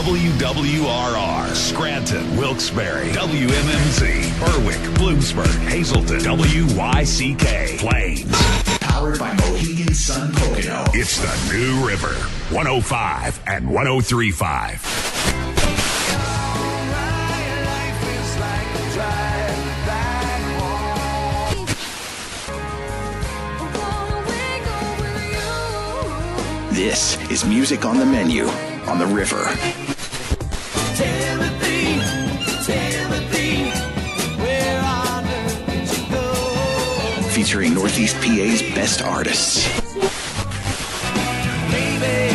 WWRR, Scranton, Wilkes-Barre, WMMZ, Berwick, Bloomsburg, Hazleton, WYCK, Plains. Powered by Mohegan Sun Pocono. It's the New River, 105 and 103.5. This is Music on the Menu on the River. Timothy, where on earth did you go? Featuring Northeast PA's best artists. Maybe,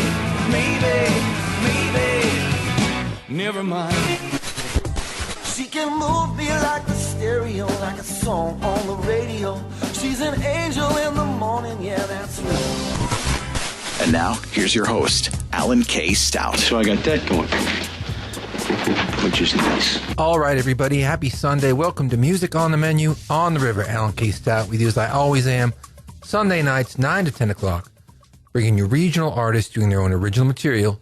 never mind. She can move me like the stereo, like a song on the radio. She's an angel in the morning, yeah, that's right. And now, here's your host, Alan K. Stout. So I got that going, which is nice. All right, everybody. Happy Sunday. Welcome to Music on the Menu on the River. Alan K. Stout with you as I always am. Sunday nights, 9 to 10 o'clock. Bringing you regional artists doing their own original material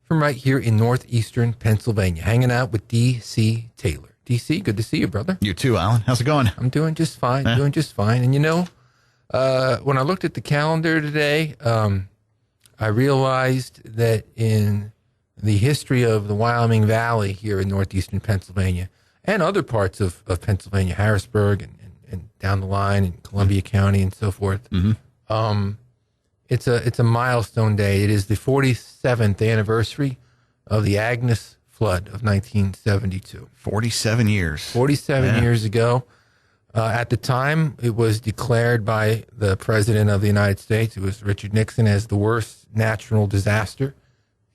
from right here in northeastern Pennsylvania. Hanging out with D.C. Taylor. D.C., good to see you, brother. You too, Alan. How's it going? I'm doing just fine. Doing just fine. And you know, when I looked at the calendar today, I realized that in the history of the Wyoming Valley here in northeastern Pennsylvania and other parts of Pennsylvania, Harrisburg and down the line in Columbia County and so forth, it's a milestone day. It is the 47th anniversary of the Agnes flood of 1972. 47 years. 47 years ago. At the time, it was declared by the President of the United States, it was Richard Nixon, as the worst natural disaster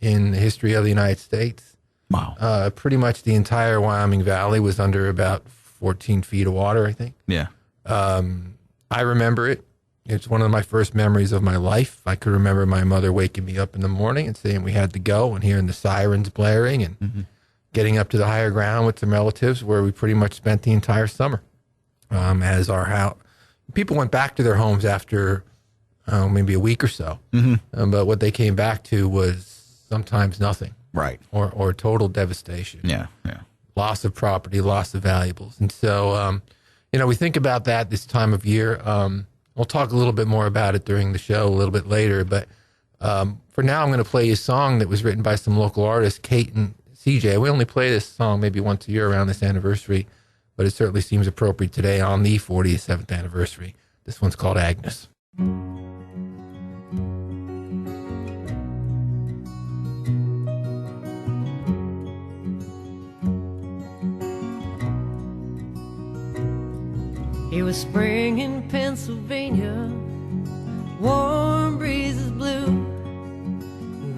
in the history of the United States. Wow. Pretty much the entire Wyoming Valley was under about 14 feet of water, I think. Yeah. I remember it. It's one of my first memories of my life. I could remember my mother waking me up in the morning and saying we had to go and hearing the sirens blaring and getting up to the higher ground with some relatives where we pretty much spent the entire summer. As our house, people went back to their homes after maybe a week or so, but what they came back to was sometimes nothing, Right. or total devastation, Yeah. loss of property, loss of valuables, and so we think about that this time of year. We'll talk a little bit more about it during the show a little bit later, but for now, I'm going to play you a song that was written by some local artists, Kate and CJ. We only play this song maybe once a year around this anniversary, but it certainly seems appropriate today on the 47th anniversary. This one's called Agnes. It was spring in Pennsylvania, warm breezes blew.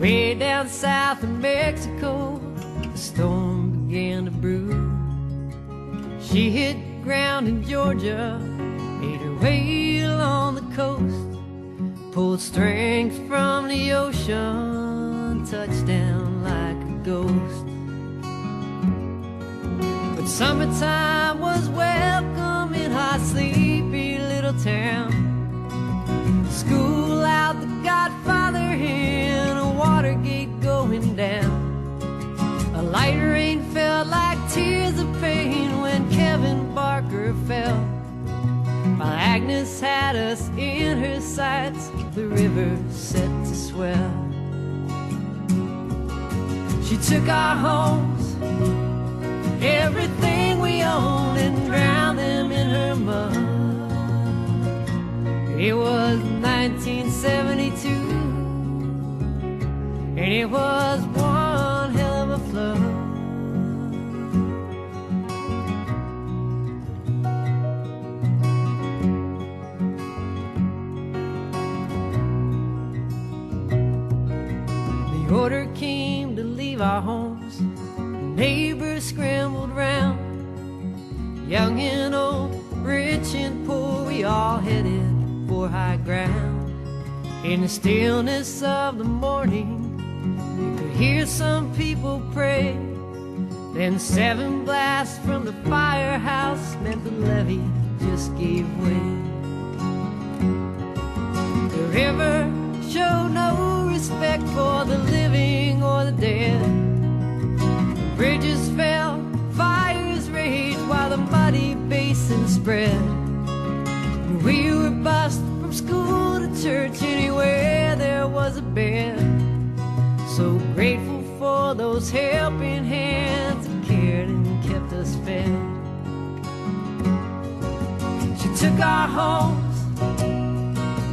Way down south in Mexico, the storm began to brew. She hit ground in Georgia, made her way along the coast, pulled strength from the ocean, touched down like a ghost. But summertime was welcome in our sleepy little town. School out, the Godfather hen, a Watergate going down. A light rain felt like tears of pain when Kevin Barker fell. While Agnes had us in her sights, the river set to swell. She took our homes, everything we owned, and drowned them in her mud. It was 1972, and it was one hell of a flood. The order came to leave our homes. Neighbors scrambled round. Young and old, rich and poor, we all headed for high ground. In the stillness of the morning, you could hear some people pray. Then 7 blasts from the firehouse meant the levee just gave way. The river showed no respect for the living or the dead. spread. We were bused from school to church, anywhere there was a bed. So grateful for those helping hands that cared and kept us fed. She took our homes,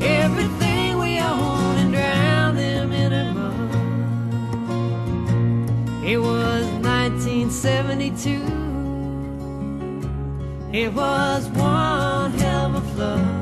everything we owned, and drowned them in her mud. It was 1972. It was one hell of a flood.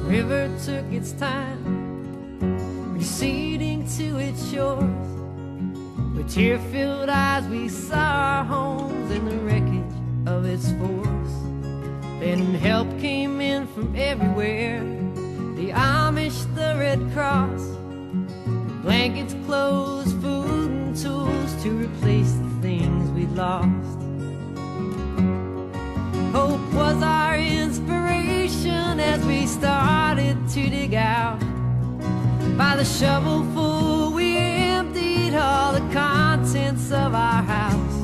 River took its time, receding to its shores. With tear-filled eyes we saw our homes in the wreckage of its force. Then help came in from everywhere, the Amish, the Red Cross, blankets, clothes, food and tools to replace the things we'd lost. Hope was our inspiration as we started to dig out. By the shovelful we emptied all the contents of our house.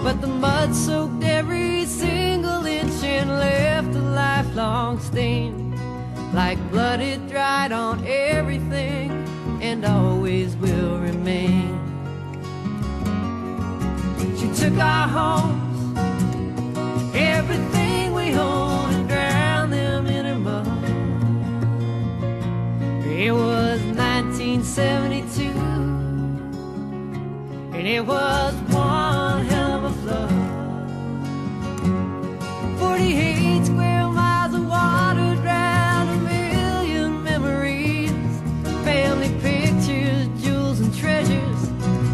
But the mud soaked every single inch and left a lifelong stain. Like blood it dried on everything and always will remain. She took our homes, everything we owned, and drowned them in her mud. It was 1972, and it was one hell of a flood. 48 square miles of water drowned a million memories, family pictures, jewels and treasures,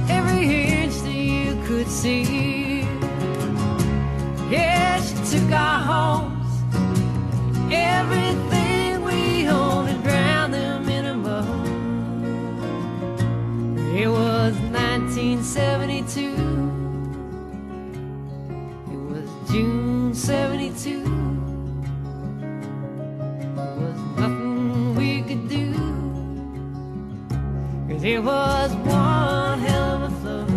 every inch that you could see. Yeah, she took our homes, everything we owned, and drowned them in her mud. It was 1972. It was June 72. There was nothing we could do, 'cause it was one hell of a flood.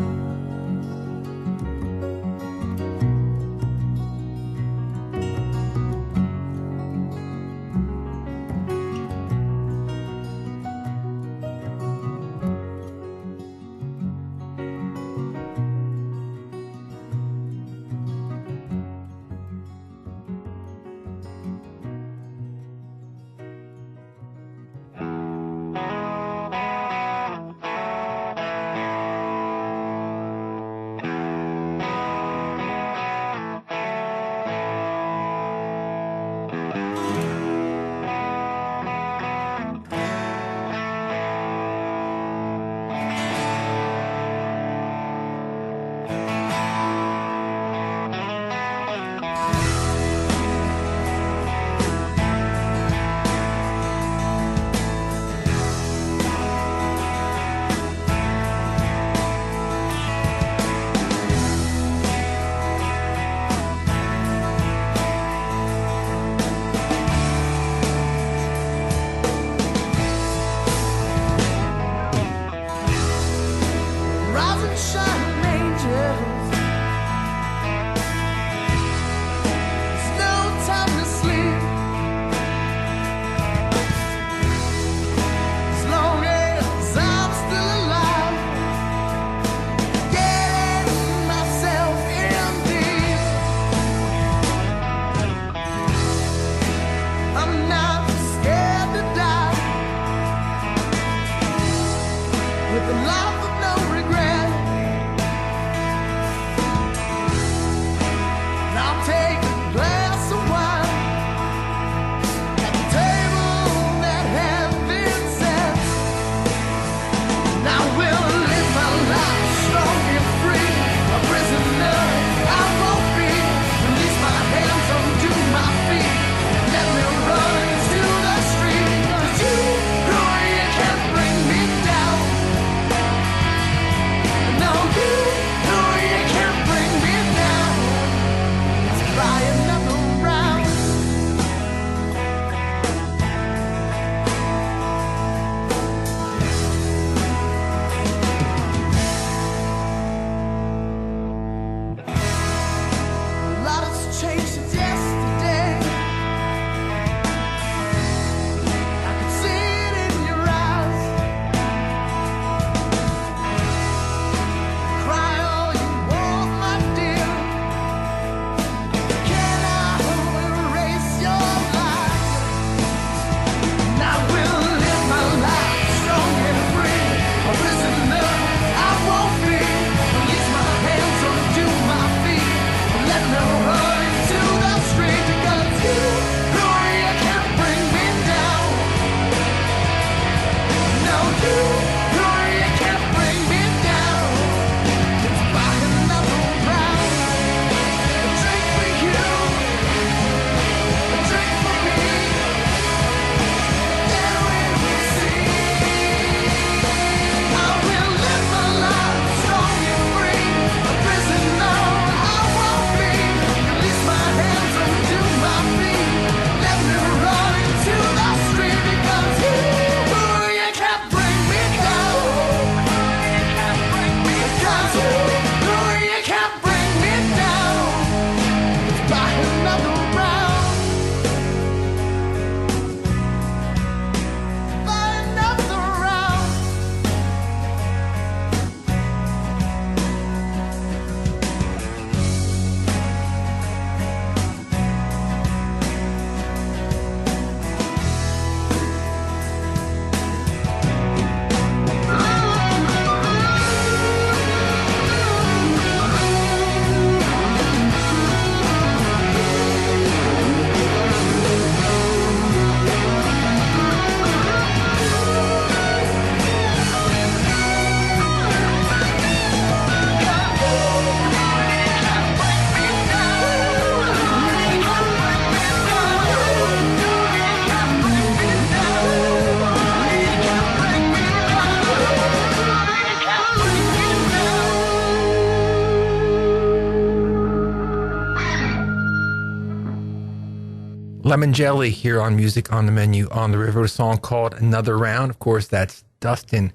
Lemongelli here on Music on the Menu on the River, a song called Another Round. Of course, that's Dustin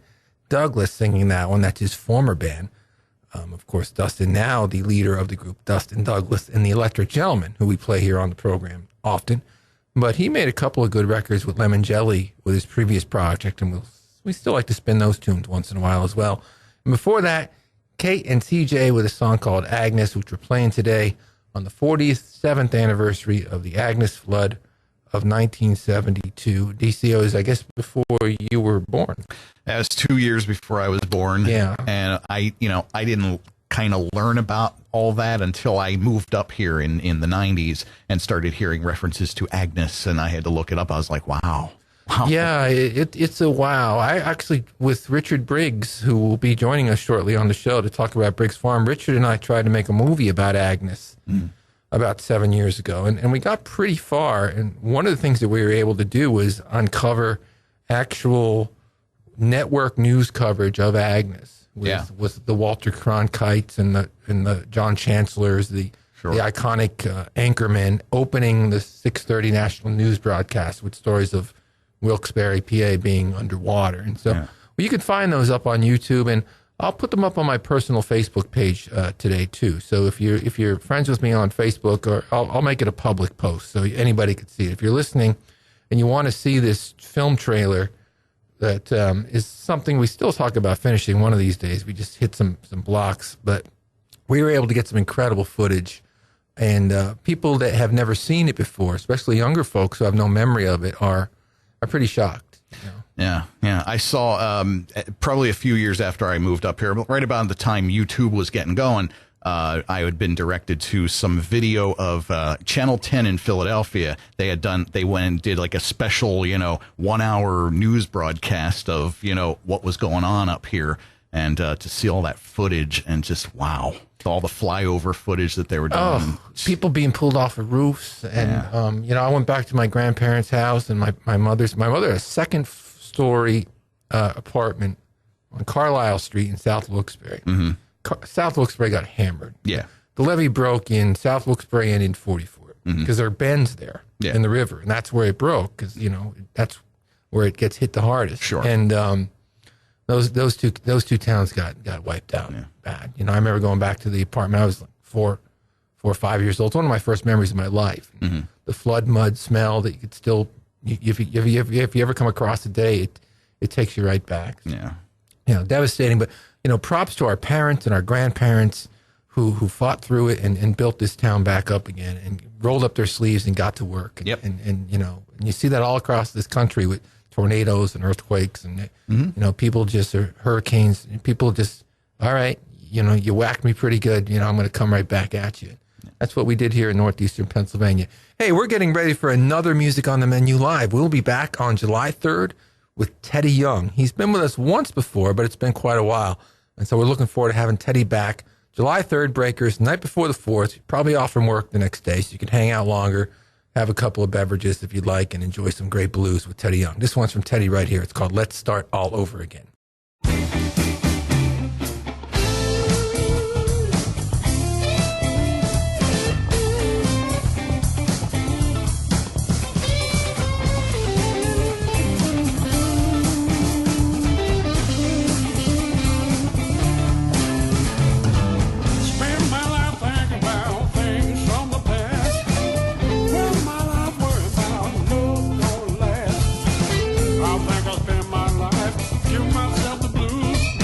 Douglas singing that one. That's his former band. Of course, Dustin now the leader of the group, Dustin Douglas and the Electric Gentlemen, who we play here on the program often. But he made a couple of good records with Lemongelli with his previous project, and we still like to spin those tunes once in a while as well. And before that, Kate and TJ with a song called Agnes, which we're playing today on the 47th anniversary of the Agnes flood of 1972. DCO is, I guess, before you were born. That was 2 years before I was born. Yeah. And I didn't kind of learn about all that until I moved up here in the 90s and started hearing references to Agnes, and I had to look it up. I was like, wow. Yeah, it's a wow. I actually, with Richard Briggs, who will be joining us shortly on the show to talk about Briggs Farm, Richard and I tried to make a movie about Agnes about 7 years ago, and we got pretty far. And one of the things that we were able to do was uncover actual network news coverage of Agnes with the Walter Cronkites and the John Chancellors, the iconic anchormen opening the 6:30 national news broadcast with stories of Wilkes-Barre, PA being underwater. And so you can find those up on YouTube, and I'll put them up on my personal Facebook page today too. So if you're friends with me on Facebook, or I'll make it a public post so anybody can see it. If you're listening and you want to see this film trailer, that is something we still talk about finishing one of these days. We just hit some blocks, but we were able to get some incredible footage. And people that have never seen it before, especially younger folks who have no memory of it, are pretty shocked. You know? Yeah. I saw probably a few years after I moved up here, right about the time YouTube was getting going, I had been directed to some video of Channel 10 in Philadelphia. They went and did like a special, 1 hour news broadcast of, what was going on up here. And to see all that footage and just, wow, all the flyover footage that they were doing. Oh, people being pulled off of roofs. And, I went back to my grandparents' house, and my mother had a second-story apartment on Carlisle Street in South Wilkes-Barre. Mm-hmm. South Wilkes-Barre got hammered. Yeah. The levee broke in South Wilkes-Barre and in 44 because there are bends there in the river, and that's where it broke because, that's where it gets hit the hardest. Sure. And those two towns got wiped out bad. I remember going back to the apartment. I was like 4 or 5 years old. It's one of my first memories of my life. Mm-hmm. The flood mud smell that you could still, if you ever come across a day, it takes you right back. Yeah. Devastating. But props to our parents and our grandparents who fought through it and built this town back up again and rolled up their sleeves and got to work. And, and you see that all across this country with tornadoes and earthquakes and people just are hurricanes, and people just, all right, you whacked me pretty good, I'm going to come right back at you. That's what we did here in northeastern Pennsylvania. Hey, we're getting ready for another Music on the Menu live. We'll be back on July 3rd with Teddy Young. He's been with us once before, but it's been quite a while, and so we're looking forward to having Teddy back. July 3rd, Breakers, night before the 4th. You're probably off from work the next day, so you can hang out longer, have a couple of beverages if you'd like, and enjoy some great blues with Teddy Young. This one's from Teddy right here. It's called Let's Start All Over Again. Give myself the blues.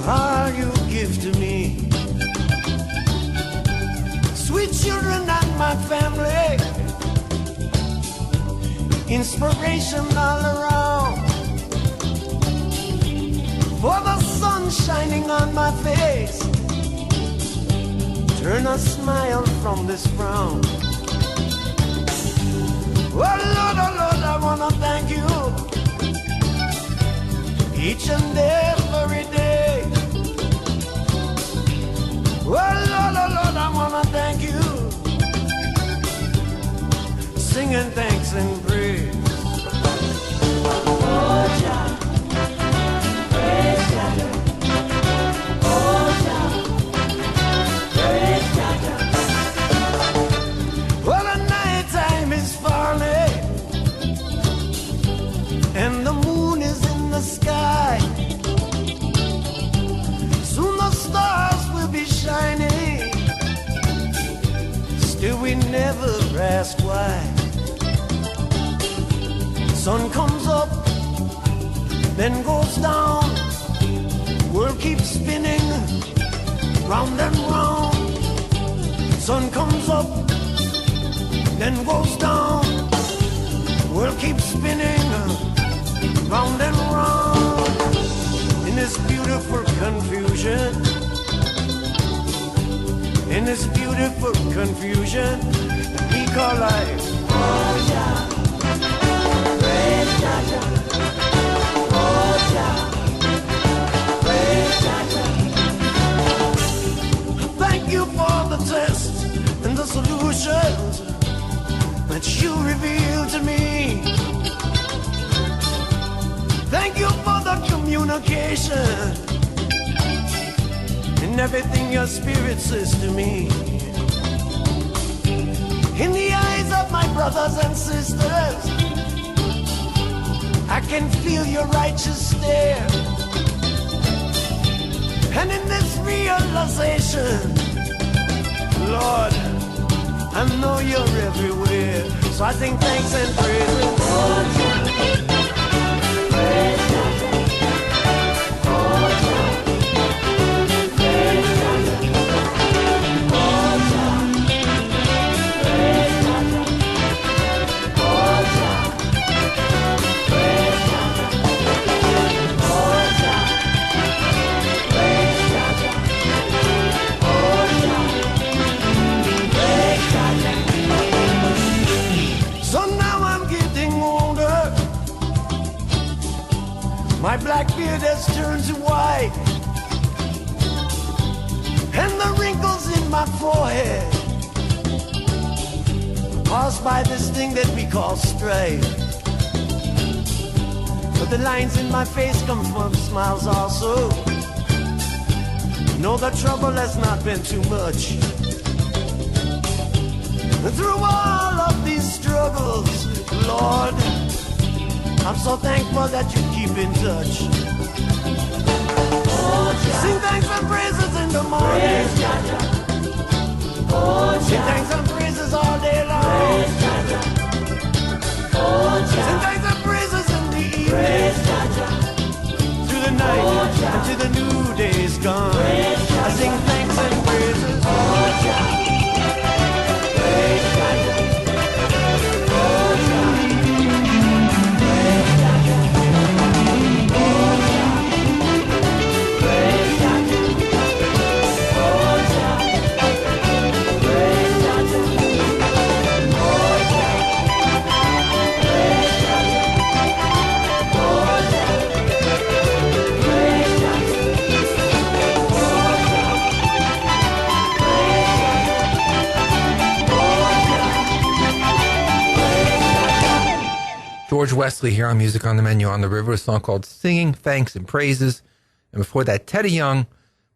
for all you give to me. Sweet children and my family, inspiration all around. For the sun shining on my face, turn a smile from this frown. Oh Lord, I wanna thank you each and every day. Oh Lord, I wanna thank you, singing thanks and praise. Oh Jah, praise Jah. Oh Jah, praise Jah. Well, the night time is far late, and the moon is in the sky. Soon the stars will be shining, still we never ask why. Sun comes up, then goes down, world keeps spinning round and round. Sun comes up, then goes down, world keeps spinning round and round. In this beautiful confusion, in this beautiful confusion we call life. Oh yeah, praise Jah. Oh yeah, praise Jah. Thank you for the tests and the solutions that you revealed to me. Thank you for the communication and everything your spirit says to me. In the eyes of my brothers and sisters, I can feel your righteous stare. And in this realization, Lord, I know you're everywhere. So I sing thanks and praises. Oh, yeah. Praise God. My black beard has turned to white, and the wrinkles in my forehead caused by this thing that we call strife. But the lines in my face come from smiles also. No, the trouble has not been too much. And through all of these struggles, Lord, I'm so thankful that you keep in touch. Oh, sing thanks and praises in the morning. Oh, sing thanks and praises all day long. Oh, sing thanks and praises in the evening. Through the night until the new day is gone. I sing thanks and praises. Oh, praise God. George Wesley here on Music on the Menu on the River, a song called Singing Thanks and Praises. And before that, Teddy Young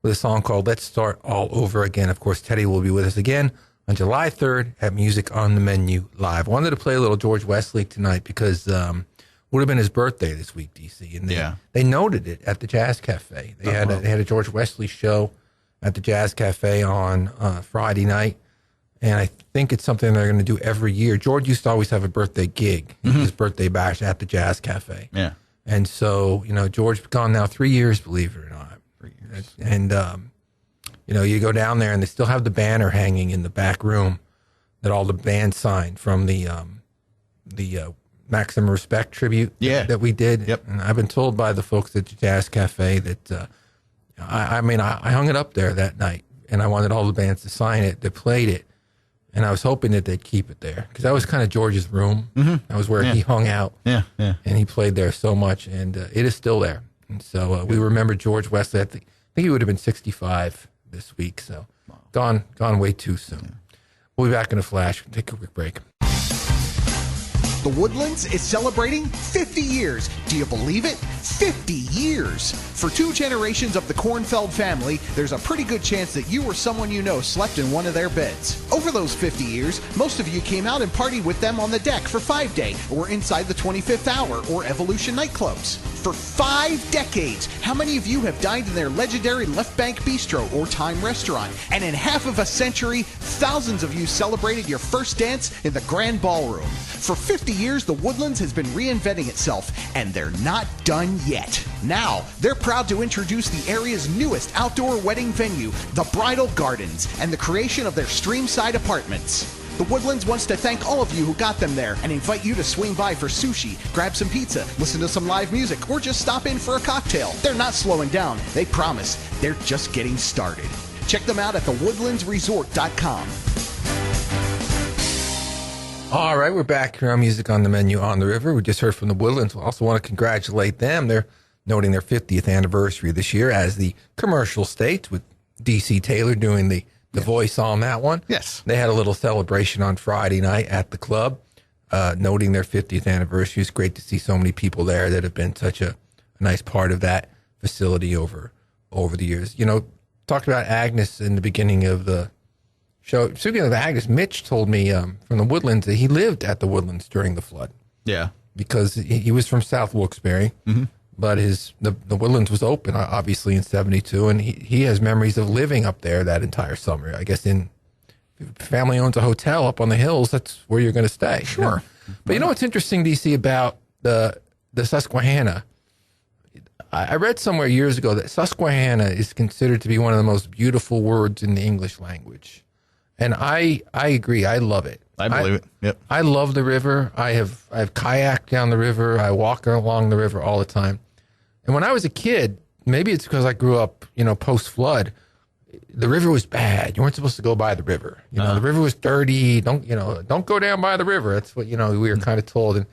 with a song called Let's Start All Over Again. Of course, Teddy will be with us again on July 3rd at Music on the Menu Live. I wanted to play a little George Wesley tonight because would have been his birthday this week, DC. And they noted it at the Jazz Cafe. They had a George Wesley show at the Jazz Cafe on Friday night. And I think it's something they're going to do every year. George used to always have a birthday gig, his birthday bash at the Jazz Cafe. Yeah. And so, George's gone now 3 years, believe it or not. And, you go down there and they still have the banner hanging in the back room that all the bands signed from the Maximum Respect tribute that we did. Yep. And I've been told by the folks at the Jazz Cafe that, I hung it up there that night and I wanted all the bands to sign it that played it. And I was hoping that they'd keep it there because that was kind of George's room. Mm-hmm. That was where he hung out. Yeah. And he played there so much, and it is still there. And so we remember George Wesley. I think he would have been 65 this week. So gone way too soon. Yeah. We'll be back in a flash. Take a quick break. The Woodlands is celebrating 50 years. Do you believe it? 50 years. For 2 generations of the Kornfeld family, there's a pretty good chance that you or someone you know slept in one of their beds. Over those 50 years, most of you came out and partied with them on the deck for 5 Day, or inside the 25th Hour, or Evolution nightclubs. For 5 decades, how many of you have dined in their legendary Left Bank Bistro or Time Restaurant? And in half of a century, thousands of you celebrated your first dance in the Grand Ballroom. For 50 years, the Woodlands has been reinventing itself, and they're not done yet. Now, they're proud to introduce the area's newest outdoor wedding venue, the Bridal Gardens, and the creation of their Streamside Apartments. The Woodlands wants to thank all of you who got them there and invite you to swing by for sushi, grab some pizza, listen to some live music, or just stop in for a cocktail. They're not slowing down. They promise. They're just getting started. Check them out at thewoodlandsresort.com. All right, we're back here on Music on the Menu on the River. We just heard from the Woodlands. We also want to congratulate them. They're noting their 50th anniversary this year as the commercial state, with D.C. Taylor doing the voice on that one. Yes. They had a little celebration on Friday night at the club, noting their 50th anniversary. It's great to see so many people there that have been such a nice part of that facility over the years. Talked about Agnes in the beginning of the show. Speaking of Agnes, Mitch told me from the Woodlands that he lived at the Woodlands during the flood. Yeah. Because he was from South Wilkes-Barre, but the Woodlands was open, obviously, in 72, and he has memories of living up there that entire summer. I guess if family owns a hotel up on the hills, that's where you're going to stay. Sure. But what's interesting, DC, about the Susquehanna? I read somewhere years ago that Susquehanna is considered to be one of the most beautiful words in the English language. And I agree. I love it. I believe it. Yep. I love the river. I've kayaked down the river. I walk along the river all the time. And when I was a kid, maybe it's because I grew up, post-flood, the river was bad. You weren't supposed to go by the river. The river was dirty. Don't go down by the river. That's what, we were kind of told. And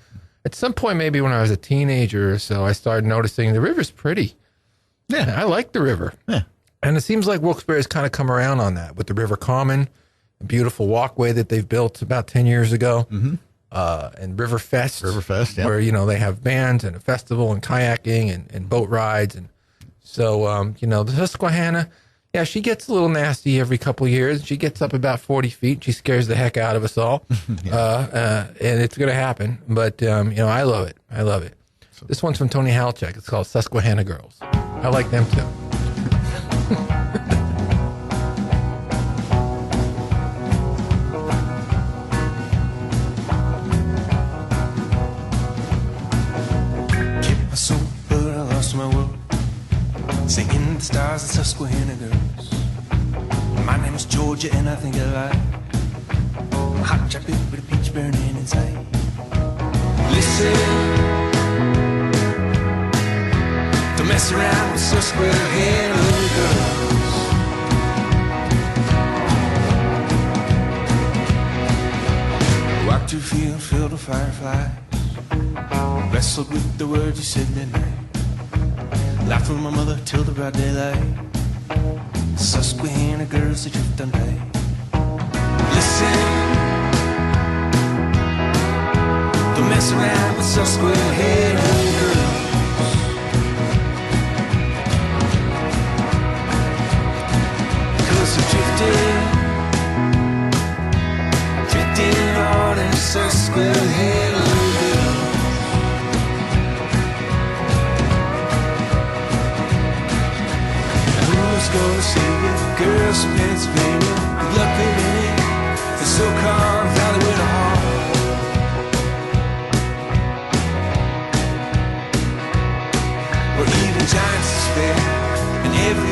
at some point, maybe when I was a teenager or so, I started noticing the river's pretty. Yeah. I like the river. Yeah. And it seems like Wilkes-Barre has kind of come around on that with the River Common, a beautiful walkway that they've built about 10 years ago. Mm-hmm. And Riverfest, yep. where, they have bands and a festival and kayaking and boat rides. And so, the Susquehanna, she gets a little nasty every couple of years. She gets up about 40 feet. She scares the heck out of us all. And it's going to happen. But, I love it. I love it. This one's from Tony Halchak. It's called Susquehanna Girls. I like them, too. Singing the stars of Susquehanna girls. My name is Georgia and I think I like hot chocolate with a peach burning inside. Listen, don't mess around with Susquehanna girls. Walked through a field filled with fireflies, wrestled with the words you said that night. Laughed with my mother till the broad daylight. Susquehanna girls, they drift on by. Listen, don't mess around with Susquehanna girls. Cause they're drifting on in Susquehanna girls. Gonna save you, girls from Pennsylvania. Good luck living in the so-called Valley with a heart. Where even giants despair and every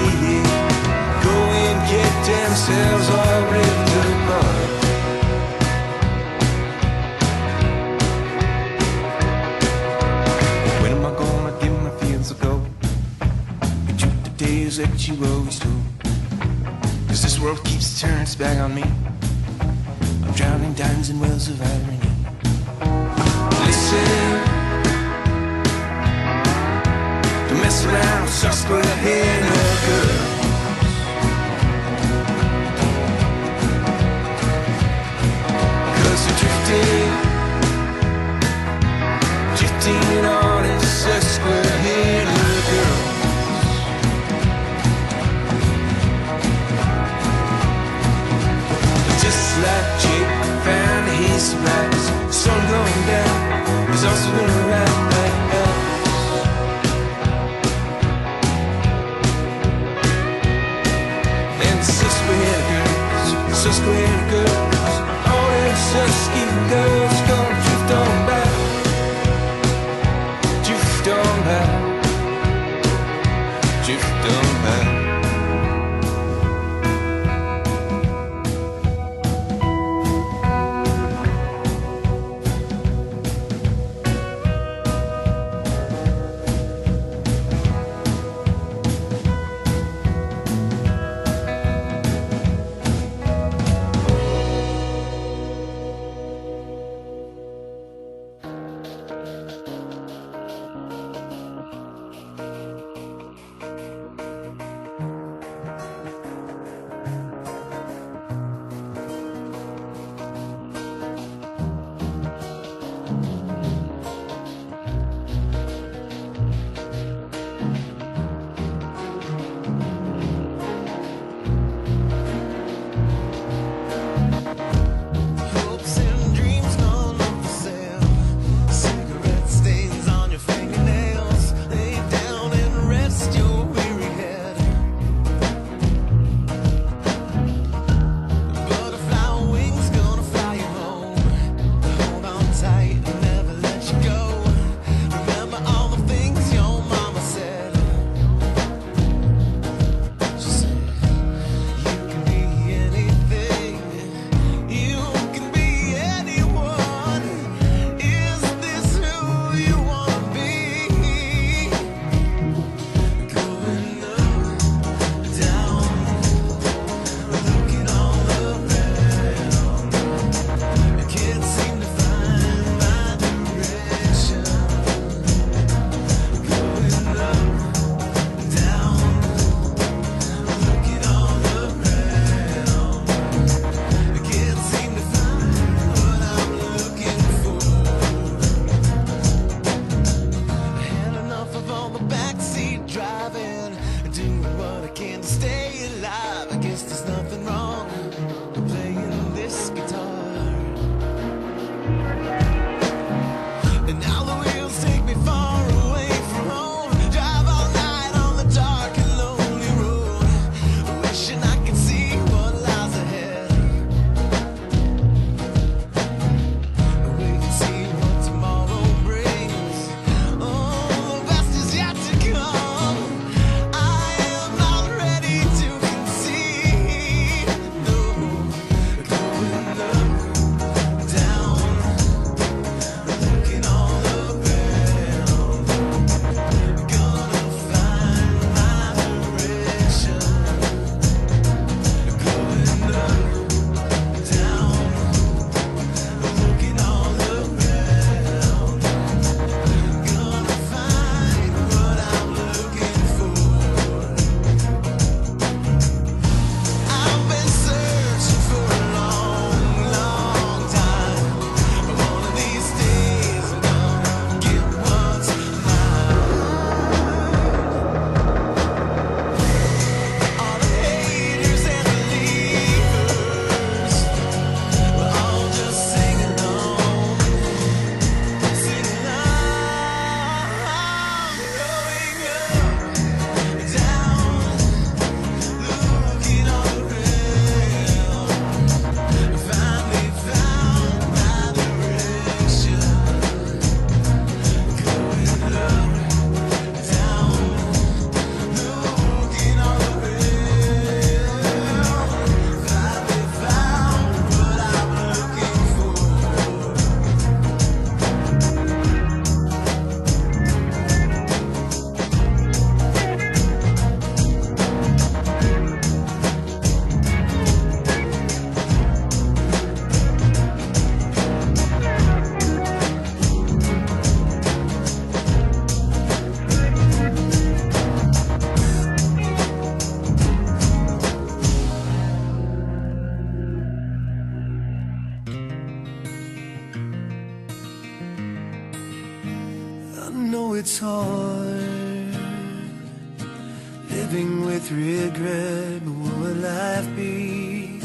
tales that you always told. Cause this world keeps turning its back on me. I'm drowning diamonds in wells of irony. Listen, don't mess around with Susquehanna girls. Cause they're drifting on in Susquehanna girls. Just like Jake found his rise, sun going down, he's also gonna ride like us. And Susquehanna girls, all them Susquehanna girls gonna drift on back, drift on back, drift on back. it's hard living with regret, but what would life be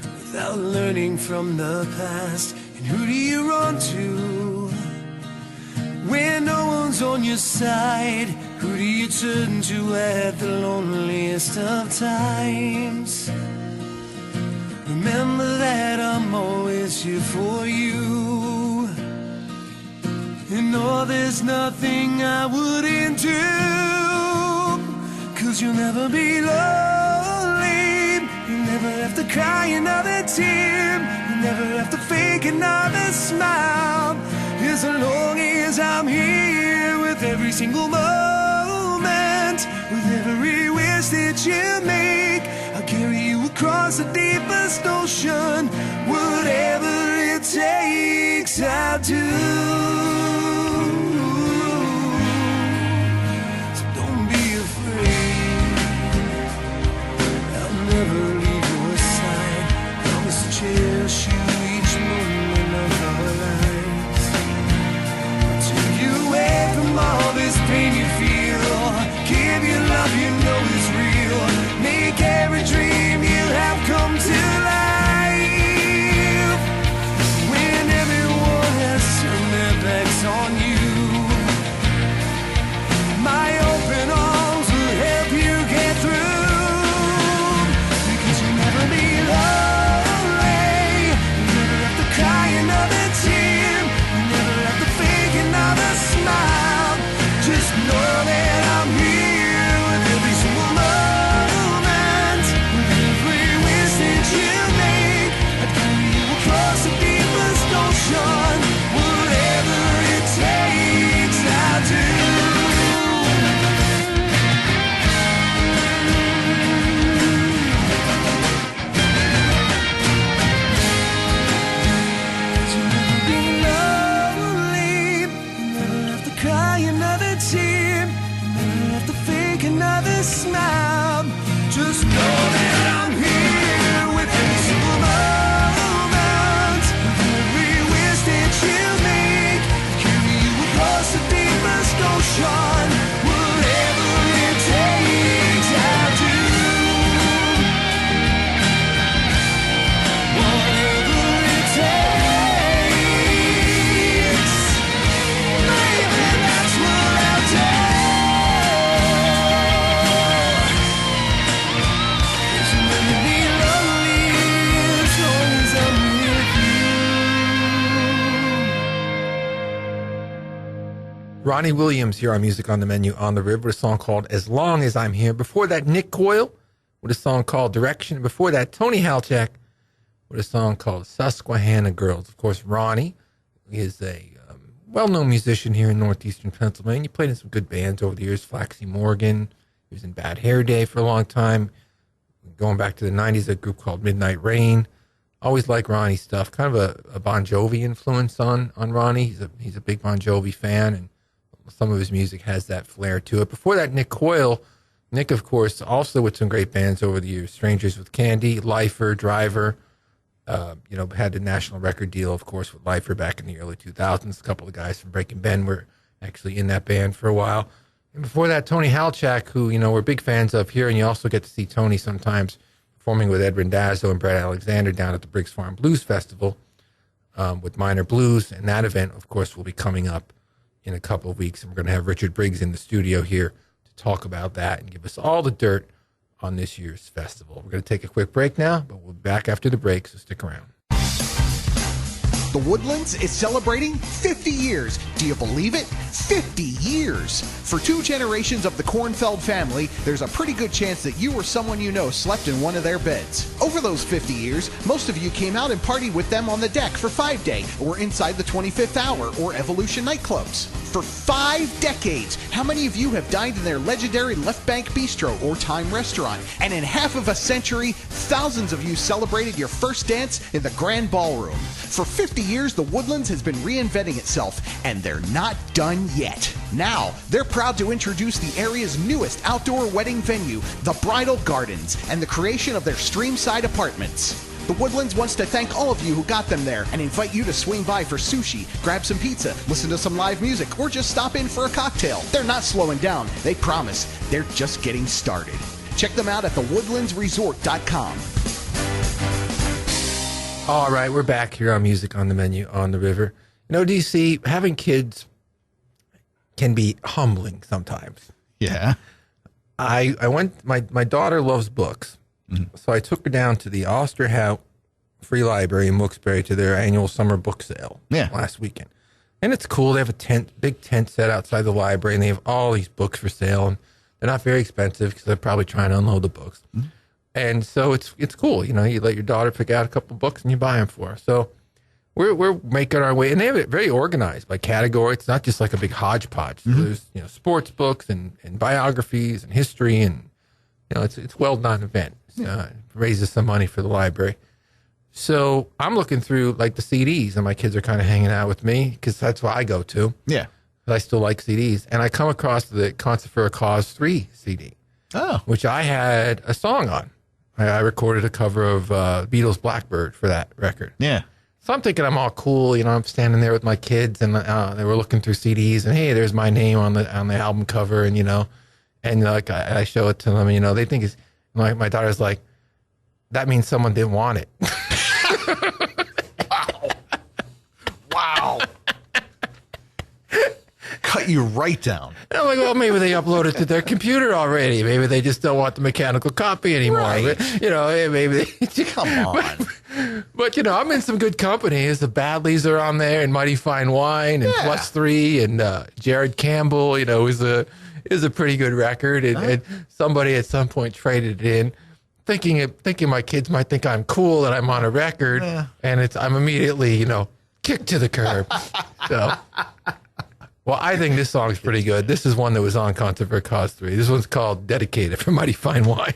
without learning from the past? And who do you run to when no one's on your side? Who do you turn to at the loneliest of times? Remember that I'm always here for you, and no, there's nothing I wouldn't do, 'cause you'll never be lonely. You'll never have to cry another tear. You'll never have to fake another smile. As long as I'm here, with every single moment, with every wish that you make, I'll carry you across the deepest ocean. Whatever it takes, I'll do. So don't be afraid, I'll never leave your side. Promise to cherish you each moment of our lives. I'll take you away from all this pain you feel. Give you love you know is real. Make every dream you have come to life. When everyone has turned their backs on you, my open arms will help you get through. Because you'll never be lonely. You'll never have to cry another tear. You'll never have to fake another smile. Just know that I'm here with every single moment, with every wish that you make. I'd carry you across the deepest ocean. Whatever it takes, I'll do. 'Cause you'll never be lonely. You'll never have to cry another tear. You'll never have to fake another smile. Just know that I'm here with every single moment, with every wish that you make. Carry you across the deepest ocean. Whatever it takes, I'll do. Whatever it takes, baby, that's what I'll do. 'Cause you'll never be lonely as long as I'm with you. Ronnie Williams here on Music on the Menu on the River, a song called As Long As I'm Here. Before that, Nick Coyle with a song called Direction. Before that, Tony Halchak with a song called Susquehanna Girls. Of course, Ronnie is a well-known musician here in northeastern Pennsylvania. He played in some good bands over the years, Flaxy Morgan. He was in Bad Hair Day for a long time. Going back to the 90s, a group called Midnight Rain. Always like Ronnie's stuff. Kind of a Bon Jovi influence on Ronnie. He's a big Bon Jovi fan, and some of his music has that flair to it. Before that, Nick Coyle. Nick, of course, also with some great bands over the years. Strangers with Candy, Lifer, Driver. Had the national record deal, of course, with Lifer back in the early 2000s. A couple of guys from Breaking Ben were actually in that band for a while. And before that, Tony Halchak, who, we're big fans of here, and you also get to see Tony sometimes performing with Ed Randazzo and Brad Alexander down at the Briggs Farm Blues Festival with Minor Blues. And that event, of course, will be coming up in a couple of weeks. And we're going to have Richard Briggs in the studio here to talk about that and give us all the dirt on this year's festival. We're going to take a quick break now, but we'll be back after the break, so stick around. The Woodlands is celebrating 50 years. Do you believe it? 50 years. For 2 generations of the Kornfeld family, there's a pretty good chance that you or someone you know slept in one of their beds. Over those 50 years, most of you came out and partied with them on the deck for 5 Day, or inside the 25th Hour, or Evolution nightclubs. For 5 decades, how many of you have dined in their legendary Left Bank Bistro or Time Restaurant? And in half of a century, thousands of you celebrated your first dance in the Grand Ballroom. For 50 years, the Woodlands has been reinventing itself, and they're not done yet. Now, they're proud to introduce the area's newest outdoor wedding venue, the Bridal Gardens, and the creation of their Streamside Apartments. The Woodlands wants to thank all of you who got them there and invite you to swing by for sushi, grab some pizza, listen to some live music, or just stop in for a cocktail. They're not slowing down. They promise. They're just getting started. Check them out at thewoodlandsresort.com. All right, we're back here on Music on the Menu on the River. You know, DC, having kids can be humbling sometimes. Yeah. I went, my daughter loves books, so I took her down to the Osterhout Free Library in Wilkes-Barre to their annual summer book sale last weekend. And it's cool. They have a big tent set outside the library, and they have all these books for sale. And they're not very expensive because they're probably trying to unload the books. Mm-hmm. And so it's cool. You know, you let your daughter pick out a couple books and you buy them for her. So we're making our way, and they have it very organized by category. It's not just like a big hodgepodge. So there's, you know, sports books and biographies and history, and you know, it's a well-done event. It raises some money for the library. So I'm looking through like the CDs, and my kids are kind of hanging out with me because that's what I go to. Yeah, I still like CDs, and I come across the Concert for a Cause 3 CD, which I had a song on. I recorded a cover of Beatles' Blackbird for that record. Yeah. So I'm thinking I'm all cool, you know. I'm standing there with my kids, and they were looking through CDs, and hey, there's my name on the album cover, and you know, and like I show it to them, and you know, they think it's my daughter's like, that means someone didn't want it. Wow. Cut you right down. And I'm like, well, maybe they uploaded it to their computer already. Maybe they just don't want the mechanical copy anymore. Right. But, you know, maybe they, come on. But you know, I'm in some good company. The Badlees are on there, and Mighty Fine Wine, and Plus 3, and Jared Campbell. You know, is a pretty good record. And somebody at some point traded it in, thinking my kids might think I'm cool and I'm on a record, and I'm immediately, you know, kicked to the curb. So. Well, I think this song's pretty good. This is one that was on Concert for a Cause 3. This one's called Dedicated for Mighty Fine Wine.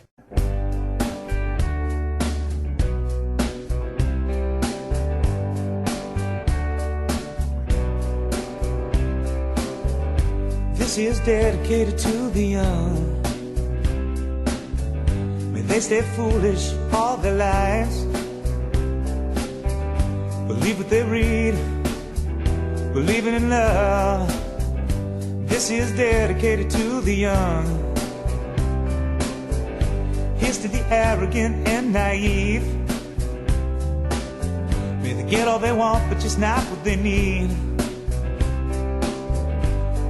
This is dedicated to the young. May they stay foolish all their lives. Believe what they read, believing in love. This is dedicated to the young. Here's to the arrogant and naive. May they get all they want, but just not what they need.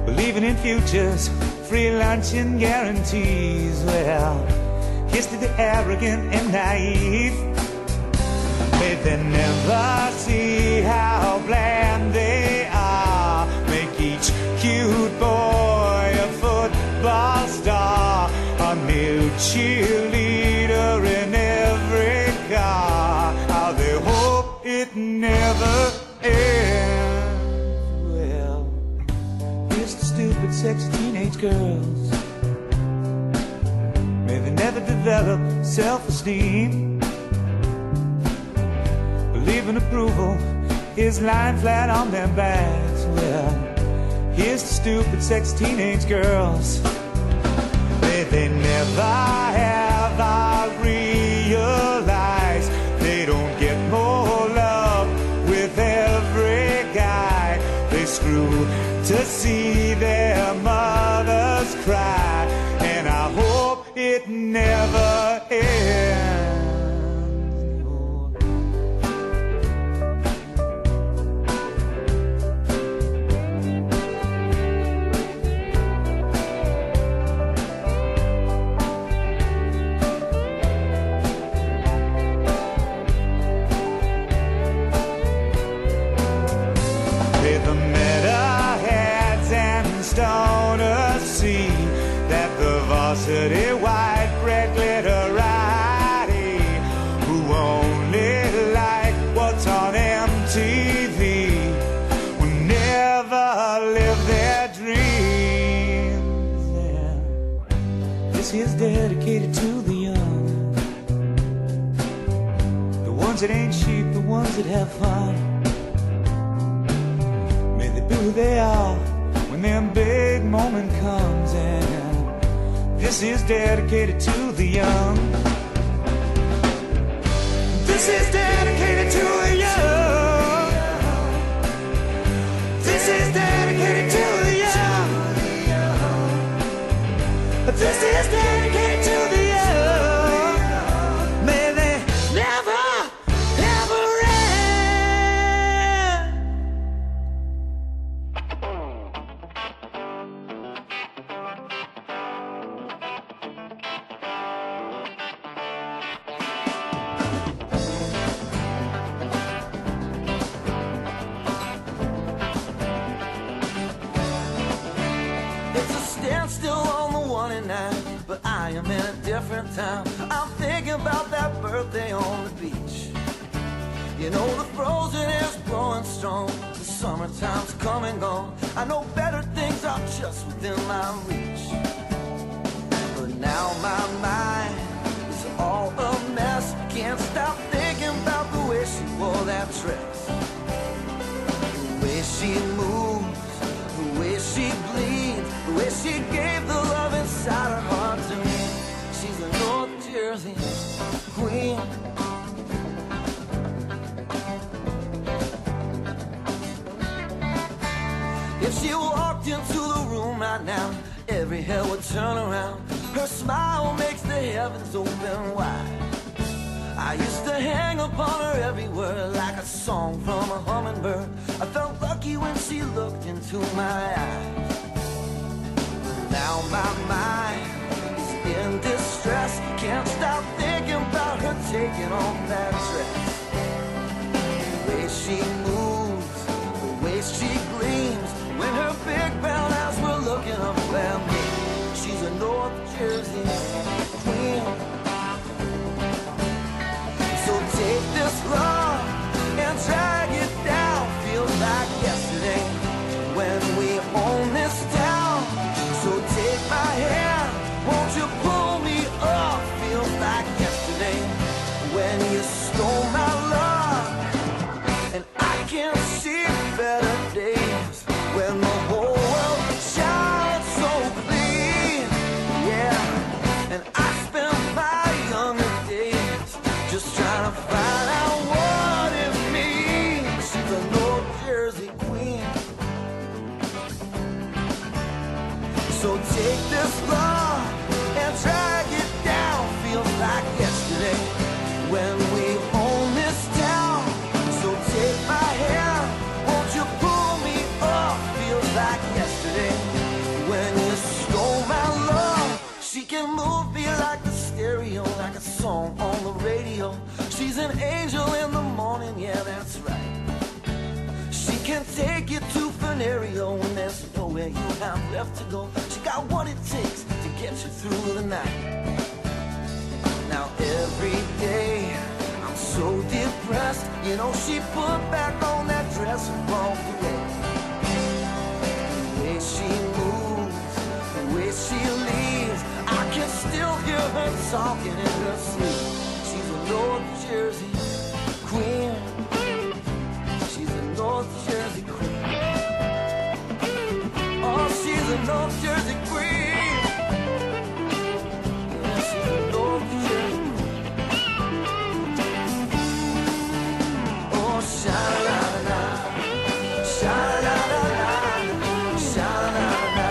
Believing in futures, free lunch and guarantees. Well, here's to the arrogant and naive. May they never see how bland they are. Make each cute boy a football star, a new cheerleader in every car. How they hope it never ends. Well, here's to stupid, sexy teenage girls. May they never develop self-esteem. Believing approval is lying flat on their backs. Well, here's to stupid, sexy teenage girls. May they never ever realize they don't get more love with every guy. They screw to see their mothers cry, and I hope it never ends. Varsity white bread glitterati, who only like what's on MTV, will never live their dreams. Yeah. This is dedicated to the young, the ones that ain't cheap, the ones that have fun. May they be who they are when their big moment comes, and this is dedicated to the young. This This is dedicated to you. This is dedicated to you. This is dedicated to the you. May they never, ever end. It's a standstill on the 1 and 9, but I am in a different town. I'm thinking about that birthday on the beach. You know the frozen air's blowing strong. The summertime's come and gone. I know better things are just within my reach. But now my mind is all a mess. Can't stop thinking about the way she wore that dress. The way she moves, the way she bleeds, the way she gave the love inside her heart to me. She's a North Jersey queen. If she walked into the room right now, every hair would turn around. Her smile makes the heavens open wide. I used to hang upon her every word like a song from a hummingbird. I felt lucky when she looked into my eyes. Now my mind is in distress. Can't stop thinking about her taking on that dress. The way she moves, the way she gleams, when her big brown eyes were looking up at me. She's a North Jersey queen. So take this love and drag it down. Feels like yesterday when we own this town. So take my hand, won't you pull me up? Feels like yesterday when you stole my love. And I can see better days when the whole world shines so clean. Yeah, and I spent my younger days just trying to find out what it means. She's a North Jersey queen. So take this love and drag it down. Feels like yesterday when we own this town. So take my hand, won't you pull me up? Feels like yesterday when you stole my love. She can move me like the stereo, like a song on the radio. She's an angel in the morning, yeah, that's right. She can take you to Venerio when there's nowhere you have left to go. She got what it takes to get you through the night. Now every day I'm so depressed. You know she put back on that dress and walked away. The way she moves, the way she leaves, I can still hear her talking in her sleep. She's a North Jersey queen. She's a North Jersey queen. Oh, she's a North Jersey queen. Yeah, she's a North Jersey queen. Oh, sha-la-la-la, sha-la-la-la, sha-la-la-la,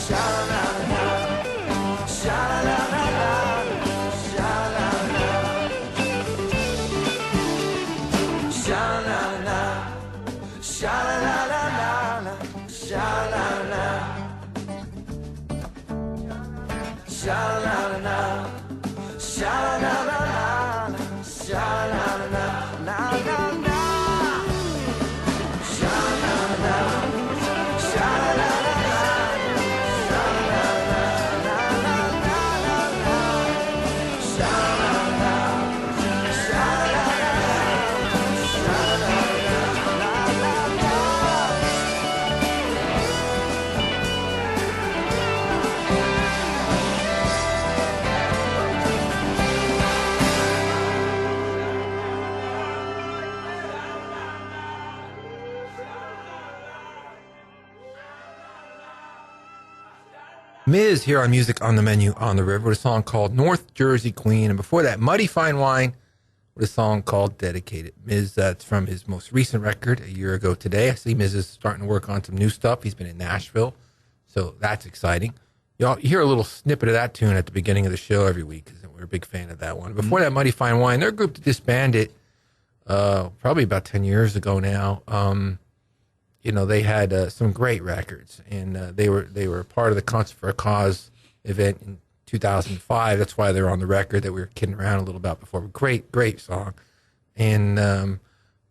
sha-la-la-la, sha-la-la-la, sha-la-la-la. Sha-la-la, sha-la-la-la-la, sha-la-la, sha-la-la, sha-la-la-la, sha-la-la. Miz here on Music on the Menu on the River with a song called North Jersey Queen. And before that, Muddy Fine Wine with a song called Dedicated. Miz, that's from his most recent record a year ago today. I see Miz is starting to work on some new stuff. He's been in Nashville, so that's exciting. You hear a little snippet of that tune at the beginning of the show every week because we're a big fan of that one. Before that, Muddy Fine Wine, they're a group that disbanded probably about 10 years ago now. They had some great records, and they were part of the Concert for a Cause event in 2005. That's why they're on the record that we were kidding around a little about before. Great song. And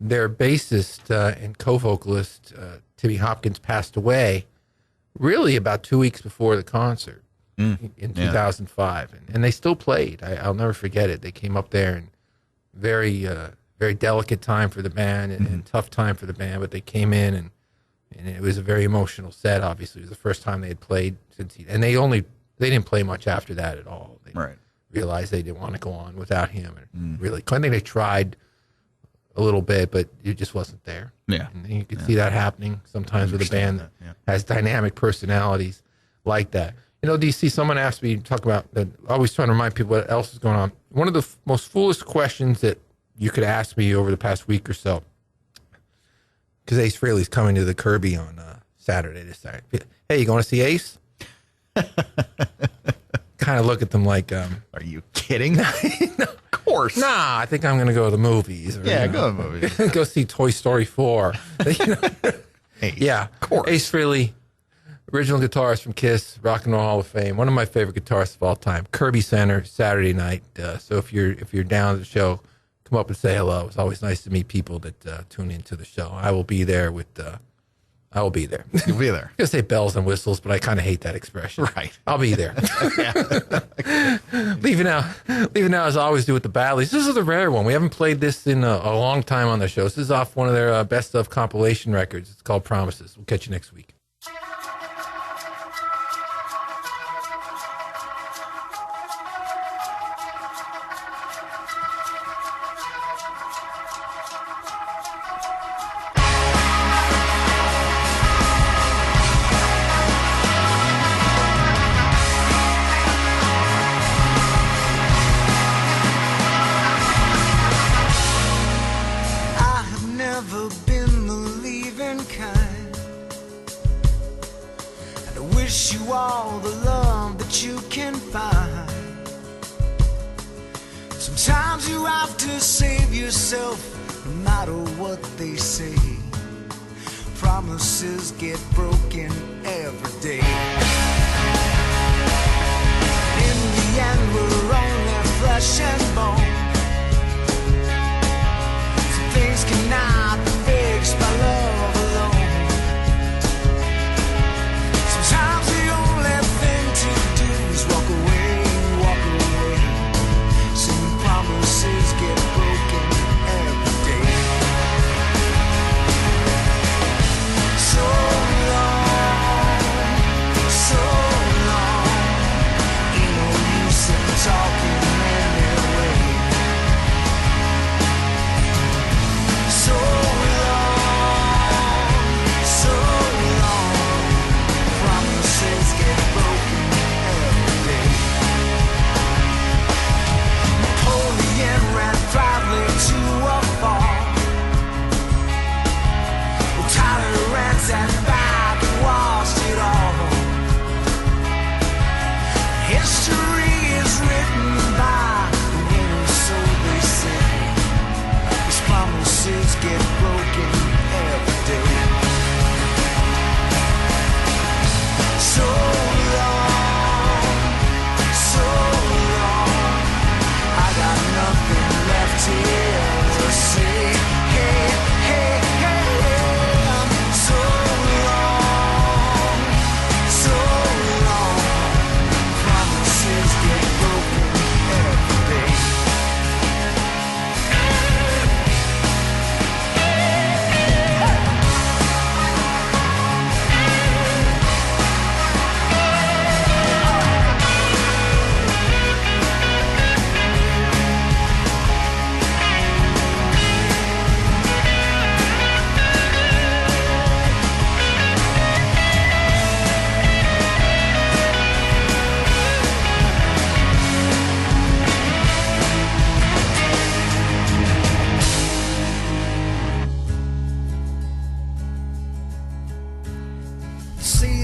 their bassist and co-vocalist, Timmy Hopkins, passed away really about 2 weeks before the concert in 2005. And they still played. I'll never forget it. They came up there, and very delicate time for the band and tough time for the band, but they came in, and it was a very emotional set. Obviously, it was the first time they had played since and they didn't play much after that at all. They realized they didn't want to go on without him. And really, I think they tried a little bit, but it just wasn't there. Yeah, and you can see that happening sometimes with a band that has dynamic personalities like that. DC, someone asked me to talk about that. I always trying to remind people what else is going on. One of the most foolish questions that you could ask me over the past week or so, because Ace Frehley's coming to the Kirby on Saturday this Saturday. Hey, you going to see Ace? Kind of look at them like, are you kidding? No, of course. Nah, I think I'm going to go to the movies. Or, go to the movies. Go see Toy Story 4. Ace, yeah, of course. Ace Frehley, original guitarist from Kiss, Rock and Roll Hall of Fame, one of my favorite guitarists of all time. Kirby Center, Saturday night. So if you're down at the show, come up and say hello. It's always nice to meet people that tune into the show. I will be there I will be there. You'll be there. I'm going to say bells and whistles, but I kind of hate that expression. Right. I'll be there. Leaving out as I always do with the Badlees. This is a rare one. We haven't played this in a long time on the show. This is off one of their best of compilation records. It's called Promises. We'll catch you next week. Promises get broken every day. In the end, we're only flesh and bone. Some things cannot be fixed by love alone. Sometimes the only thing to do is walk away. Some promises get broken every day. So long, ain't no use in talking anyway. So long, promises get broken every day. Napoleon ran proudly to a fall. Well, Tyler ran sat back and watched it all. History is written by the winners, so they say. These promises get broken every day. So long, I got nothing left here to say. Hey, so long, promises get broken every day.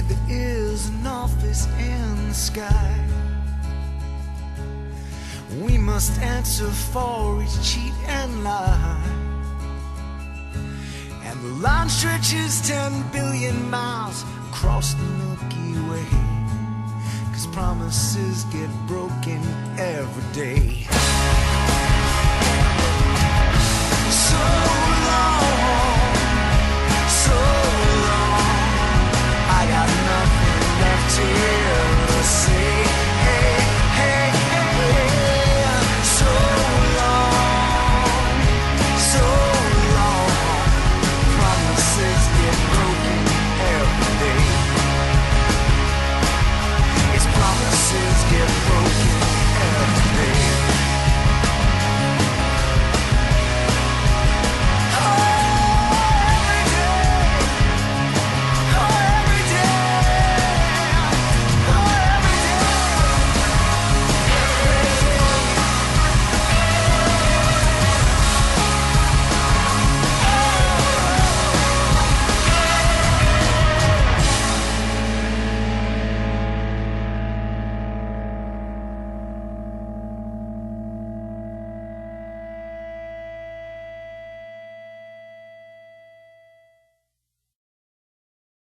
there is an office in the sky. We must answer for each cheat and lie. And the line stretches 10 billion miles across the Milky Way, 'cause promises get broken every day. So